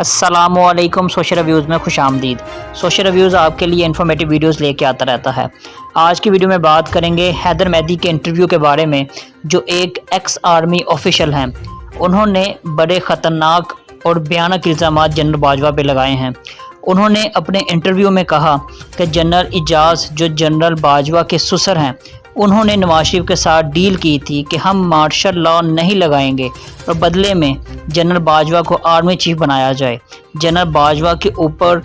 अस्सलामुअलैकुम। Social reviews में खुश आमदीद। सोशल रिव्यूज़ आपके लिए इन्फॉर्मेटिव वीडियोस लेके आता रहता है। आज की वीडियो में बात करेंगे हैदर मेहदी के इंटरव्यू के बारे में, जो एक एक्स आर्मी ऑफिशियल हैं। उन्होंने बड़े ख़तरनाक और भयानक इल्ज़ामात जनरल बाजवा पे लगाए हैं। उन्होंने अपने इंटरव्यू में कहा कि जनरल एजाज जो जनरल बाजवा के ससुर हैं, उन्होंने नवाज शरीफ के साथ डील की थी कि हम मार्शल लॉ नहीं लगाएंगे और बदले में जनरल बाजवा को आर्मी चीफ बनाया जाए। जनरल बाजवा के ऊपर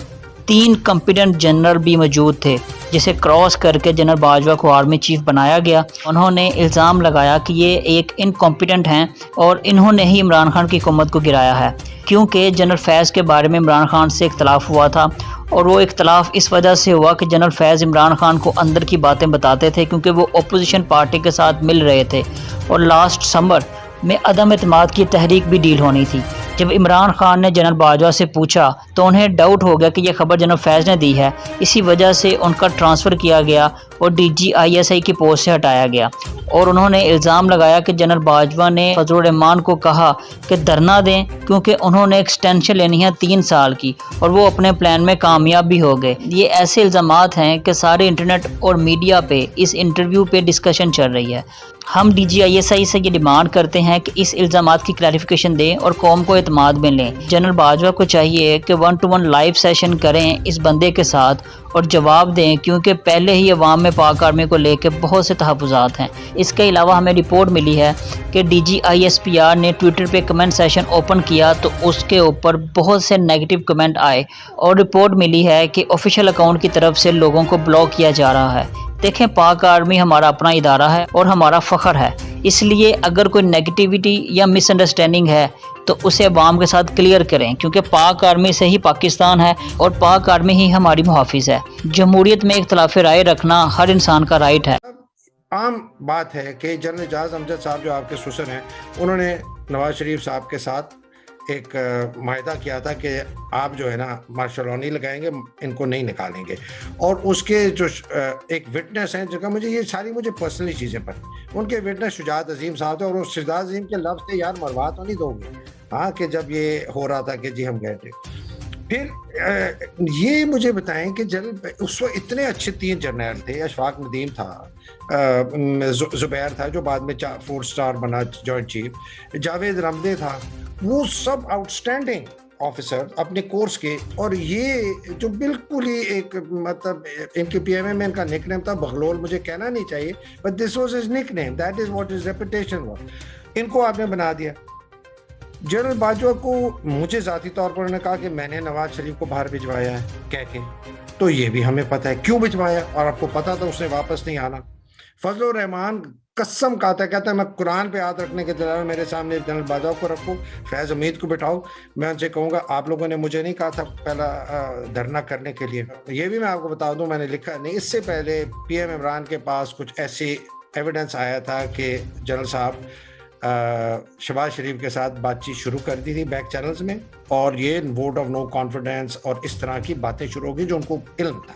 3 कॉम्पिटेंट जनरल भी मौजूद थे, जिसे क्रॉस करके जनरल बाजवा को आर्मी चीफ बनाया गया। उन्होंने इल्ज़ाम लगाया कि ये एक इनकॉम्पिटेंट हैं और इन्होंने ही इमरान खान की हुकूमत को गिराया है, क्योंकि जनरल फैज़ के बारे में इमरान खान से इख्तलाफ हुआ था। और वो इख्तलाफ इस वजह से हुआ कि जनरल फैज़ इमरान खान को अंदर की बातें बताते थे, क्योंकि वो अपोजिशन पार्टी के साथ मिल रहे थे और लास्ट समर में अदम एतमाद की तहरीक भी डील होनी थी। जब इमरान खान ने जनरल बाजवा से पूछा तो उन्हें डाउट हो गया कि यह खबर जनरल फैज़ ने दी है। इसी वजह से उनका ट्रांसफ़र किया गया और DGISI की पोस्ट से हटाया गया। और उन्होंने इल्ज़ाम लगाया कि जनरल बाजवा ने फजलुर रहमान को कहा कि धरना दें, क्योंकि उन्होंने एक्सटेंशन लेनी है 3 साल की, और वो अपने प्लान में कामयाब भी हो गए। ये ऐसे इल्ज़ामात हैं कि सारे इंटरनेट और मीडिया पे इस इंटरव्यू पे डिस्कशन चल रही है। हम DGISI से ये डिमांड करते हैं कि इस इल्ज़ामात की क्लैरिफिकेशन दें और कौम को एतमाद में लें। जनरल बाजवा को चाहिए कि 1-to-1 लाइव सेशन करें इस बंदे के साथ और जवाब दें, क्योंकि पहले ही अवाम में पाक आर्मी को लेकर बहुत से तहफ़्फ़ुज़ात हैं। इसके अलावा हमें रिपोर्ट मिली है कि DGISPR ने ट्विटर पे कमेंट सेशन ओपन किया तो उसके ऊपर बहुत से नेगेटिव कमेंट आए और रिपोर्ट मिली है कि ऑफिशियल अकाउंट की तरफ से लोगों को ब्लॉक किया जा रहा है। देखें, पाक आर्मी हमारा अपना इदारा है और हमारा फ़ख्र है, इसलिए अगर कोई नेगेटिविटी या मिसअंडरस्टैंडिंग है तो उसे अवाम के साथ क्लियर करें, क्योंकि पाक आर्मी से ही पाकिस्तान है और पाक आर्मी ही हमारी मुहाफिज है। जमहूरियत में इख्तलाफ राय रखना हर इंसान का राइट है। आम बात है कि जनरल एजाज अमजद साहब जो आपके ससुर हैं, उन्होंने नवाज शरीफ साहब के साथ एक माहिदा किया था कि आप जो है ना मार्शल लॉ नहीं लगाएंगे, इनको नहीं निकालेंगे। और उसके जो एक विटनेस हैं, जिनका मुझे पर्सनली चीज़ें पता, उनके विटनेस शुजात अजीम साहब थे। और उस शुजात अजीम के लफ्ज़ थे, यार मरवा तो नहीं दोगे, हाँ, कि जब ये हो रहा था कि जी हम गए थे। फिर ये मुझे बताएं कि जब उस वक्त इतने अच्छे 3 जर्नल थे, अशफाक नदीम था, जुबैर था जो बाद में 4 स्टार बना जॉइंट चीफ, जावेद रमदे था, वो सब आउटस्टैंडिंग ऑफिसर अपने कोर्स के। और ये जो बिल्कुल ही एक मतलब इनके PMA में इनका निकनेम था बगलोल, मुझे कहना नहीं चाहिए, but this was his nickname, that is what his reputation was. इनको आपने बना दिया। जनरल बाजवा को मुझे ज़ाती तौर पर उन्होंने कहा कि मैंने नवाज शरीफ को बाहर भिजवाया है कह के, तो ये भी हमें पता है क्यों भिजवाया, और आपको पता था उसने वापस नहीं आना। फजलुर रहमान कसम कहता है मैं कुरान पे हाथ रखने के दौरान मेरे सामने जनरल बाजवा को रखो, फैज़ हमीद को बिठाओ, मैं उनसे कहूँगा आप लोगों ने मुझे नहीं कहा था पहला धरना करने के लिए। ये भी मैं आपको बता दूँ, मैंने लिखा नहीं, इससे पहले PM इमरान के पास कुछ ऐसी एविडेंस आया था कि जनरल साहब शहबाज शरीफ के साथ बातचीत शुरू कर दी थी बैक चैनल्स में, और ये वोट ऑफ नो कॉन्फिडेंस और इस तरह की बातें शुरू हो गई जो उनको इल्म था।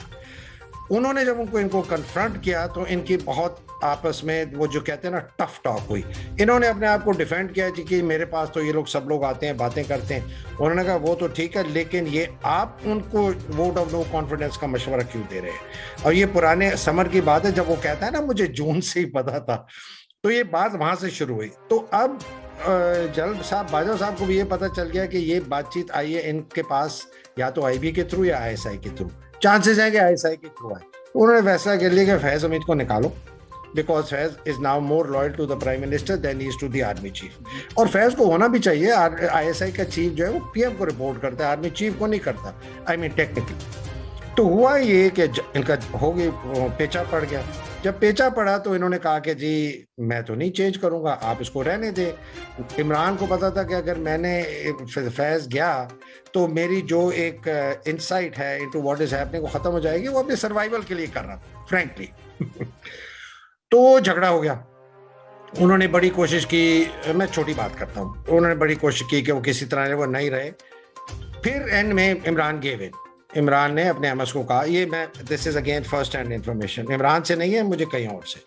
उन्होंने जब इनको कन्फ्रंट किया तो इनकी बहुत आपस में वो जो कहते हैं ना टफ टॉक हुई। इन्होंने अपने आप को डिफेंड किया जी कि मेरे पास तो ये लोग सब लोग आते हैं बातें करते हैं। उन्होंने कहा वो तो ठीक है, लेकिन ये आप उनको वोट ऑफ नो कॉन्फिडेंस का मशवरा क्यों दे रहे हैं। और ये पुराने समर की बात है, जब वो कहता है ना मुझे जून से ही पता था, तो ये बात वहां से शुरू हुई। तो अब जनरल साहब बाजवा साहब को भी ये पता चल गया कि ये बातचीत आई है इनके पास या तो IB के थ्रू या ISI के थ्रू, चांसेस हैं कि ISI के थ्रू आए। उन्होंने फैसला कर लिया कि फैज़ हमीद को निकालो, because Faiz is now more loyal to the prime minister than he is to the army chief. और फैज़ को होना भी चाहिए, ISI का चीफ जो है वो PM को रिपोर्ट करता है, आर्मी चीफ को नहीं करता, आई मीन टेक्निकली। तो हुआ ये कि इनका हो गई, पेचा पड़ गया। जब पेचा पड़ा तो इन्होंने कहा कि जी मैं तो नहीं चेंज करूंगा, आप इसको रहने दें। इमरान को पता था कि अगर मैंने फैज़ गया तो मेरी जो एक इंसाइट है इनटू व्हाट इज हैपनिंग वो खत्म हो जाएगी। वो अपने सर्वाइवल के लिए कर रहा था फ्रैंकली। तो झगड़ा हो गया। उन्होंने बड़ी कोशिश की, मैं छोटी बात करता हूँ, उन्होंने बड़ी कोशिश की कि वो किसी तरह वो नहीं रहे। फिर एंड में इमरान गेव इन। इमरान ने अपने MS को कहा, ये मैं this is again first hand information, Imran से नहीं है, मुझे कहीं और से।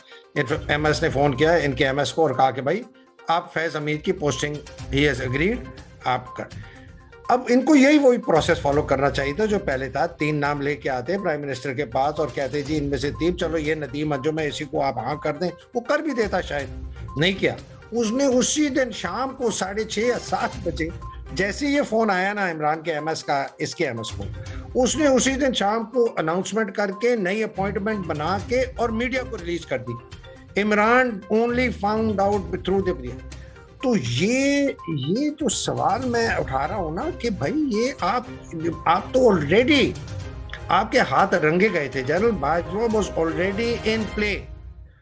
MS ने फ़ोन किया इनके MS को और कहा कि भाई आप फैज़ हमीद की पोस्टिंग ही हैज़ एग्रीड, आप कर। अब इनको यही वही प्रोसेस फॉलो करना चाहिए था जो पहले था। 3 नाम लेके आते प्राइम मिनिस्टर के पास और कहते जी इनमें से 3, चलो ये नदीम अंजुम है, इसी को आप हाँ कर दें, वो कर भी देता, शायद नहीं किया। उसने उसी दिन शाम को 6:30 या 7 बजे जैसे ये फोन आया ना इमरान के एमएस का, इसके एमएस को, उसने उसी दिन शाम को अनाउंसमेंट करके नई अपॉइंटमेंट बना के और मीडिया को रिलीज कर दी। Imran only found out through the media. तो ये जो सवाल मैं उठा रहा हूं ना कि भाई ये आप तो ऑलरेडी आपके हाथ रंगे गए थे। General Bajwa was already in play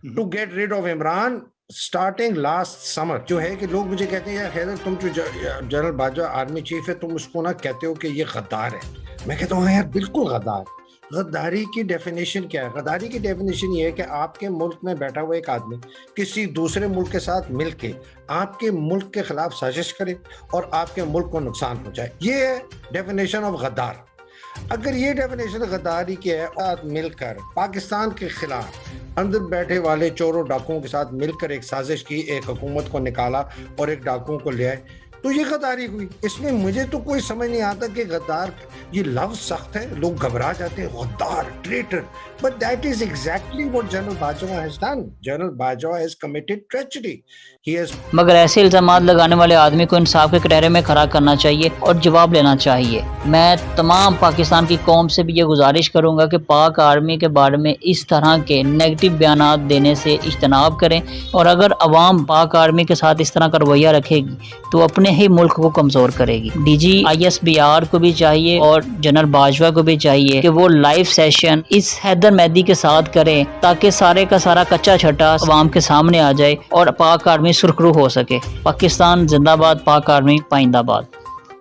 to get rid of Imran starting last summer. जो है कि लोग मुझे कहते हैं यार हैदर तुम जो जनरल बाजवा आर्मी चीफ है, तुम उसको ना कहते हो कि ये गद्दार है। मैं कहता हूँ यार बिल्कुल गद्दार। गद्दारी की डेफिनेशन क्या है? गद्दारी की डेफिनेशन ये है कि आपके मुल्क में बैठा हुआ एक आदमी किसी दूसरे मुल्क के साथ मिलके आपके मुल्क के खिलाफ साजिश करे और आपके मुल्क को नुकसान पहुंचाए। ये है डेफिनेशन ऑफ गद्दार। अगर ये डेफिनेशन गद्दारी की है और मिलकर पाकिस्तान के खिलाफ अंदर बैठे वाले चोरों डाकुओं के साथ मिलकर एक साजिश की, एक हुकूमत को निकाला और एक डाकुओं को ले आए, तो ये गद्दारी हुई। इसमें मुझे तो कोई समझ नहीं आता कि गद्दार ये लफ्ज सख्त है, लोग घबरा जाते हैं, गद्दार, traitor, but that is exactly what general Bajwa has done. General Bajwa has committed tragedy. He has मगर ऐसे इल्जामात लगाने वाले आदमी को इंसाफ के कटहरे में खड़ा करना चाहिए और जवाब लेना चाहिए। मैं तमाम पाकिस्तान की कौम से भी ये गुजारिश करूंगा कि पाक आर्मी के बारे में इस तरह के नेगेटिव बयानात देने से इज्तनाब करें, और अगर अवाम पाक आर्मी के साथ इस तरह का रवैया रखेगी तो अपने ही मुल्क को कमजोर करेगी। डीजी ISBR को भी चाहिए और जनरल बाजवा को भी चाहिए कि वो लाइव सेशन इस हैदर मेहदी के साथ करें ताकि सारे का सारा कच्चा छट्टा अवाम के सामने आ जाए और पाक आर्मी सुरखरू हो सके। पाकिस्तान जिंदाबाद, पाक आर्मी पाइंदाबाद।